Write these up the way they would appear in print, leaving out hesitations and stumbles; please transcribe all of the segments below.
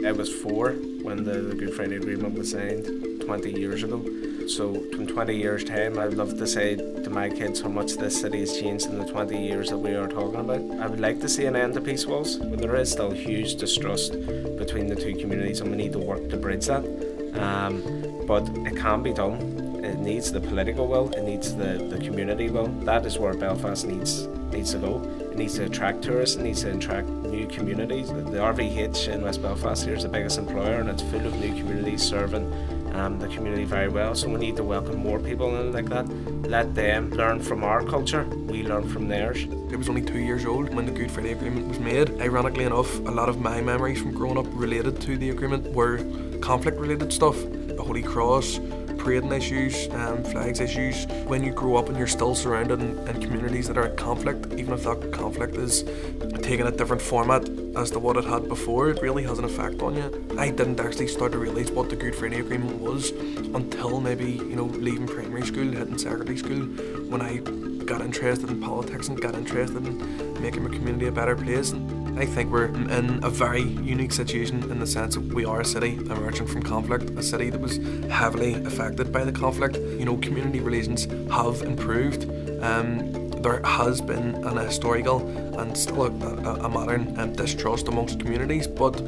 I was 4 when the Good Friday Agreement was signed 20 years ago. So in 20 years' time, I'd love to say to my kids how much this city has changed in the 20 years that we are talking about. I would like to see an end to peace walls, but there is still huge distrust between the two communities, and we need to work to bridge that. But it can be done. It needs the political will, it needs the community will. That is where Belfast needs to go. It needs to attract tourists, it needs to attract new communities. The RVH in West Belfast here is the biggest employer, and it's full of new communities serving the community very well. So we need to welcome more people in like that. Let them learn from our culture, we learn from theirs. I was only 2 years old when the Good Friday Agreement was made. Ironically enough, a lot of my memories from growing up related to the agreement were conflict-related stuff. The Holy Cross, parading issues, flags issues. When you grow up and you're still surrounded in communities that are at conflict, even if that conflict is taking a different format as to what it had before, it really has an effect on you. I didn't actually start to realise what the Good Friday Agreement was until maybe, leaving primary school, hitting secondary school, when I got interested in politics and got interested in making my community a better place. And I think we're in a very unique situation in the sense that we are a city emerging from conflict, a city that was heavily affected by the conflict. Community relations have improved. There has been an historical and still a modern distrust amongst communities, but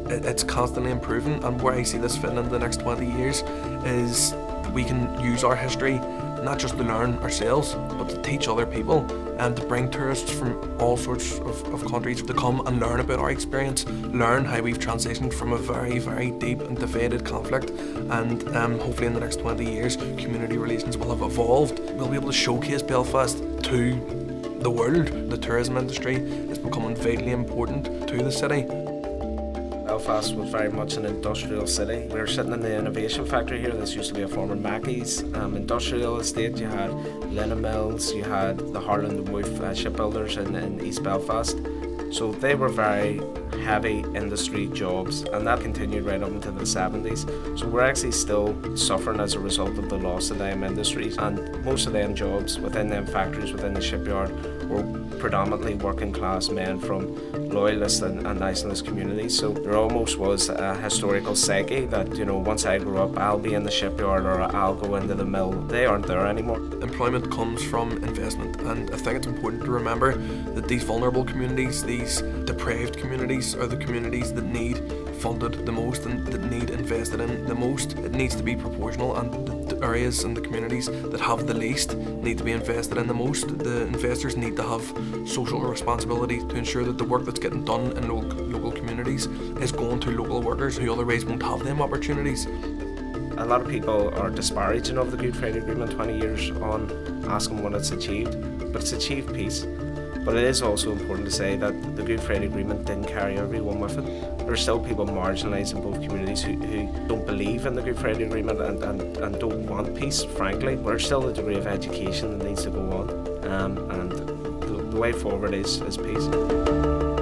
it's constantly improving. And where I see this fitting in the next 20 years is we can use our history not just to learn ourselves, but to teach other people and to bring tourists from all sorts of countries to come and learn about our experience, learn how we've transitioned from a very, very deep and divided conflict. And hopefully in the next 20 years, community relations will have evolved. We'll be able to showcase Belfast to the world. The tourism industry is becoming vitally important to the city. Belfast was very much an industrial city. We were sitting in the innovation factory here. This used to be a former Mackey's industrial estate. You had linen mills, you had the Harland and Wolff shipbuilders in East Belfast. So they were very heavy industry jobs, and that continued right up into the 70s. So we're actually still suffering as a result of the loss of them industries, and most of them jobs within them factories, within the shipyard, were predominantly working class men from loyalist and nationalist communities. So there almost was a historical psyche that, once I grow up, I'll be in the shipyard or I'll go into the mill. They aren't there anymore. Employment comes from investment, and I think it's important to remember that these vulnerable communities, these deprived communities, are the communities that need funded the most and that need invested in the most. It needs to be proportional, and the areas and the communities that have the least need to be invested in the most. The investors need to have social responsibility to ensure that the work that's getting done in local communities is going to local workers who otherwise won't have them opportunities. A lot of people are disparaging of the Good Friday Agreement 20 years on, asking what it's achieved, but it's achieved peace. But it is also important to say that the Good Friday Agreement didn't carry everyone with it. There are still people marginalised in both communities who don't believe in the Good Friday Agreement and don't want peace, frankly. There's still a degree of education that needs to go on, and the way forward is peace.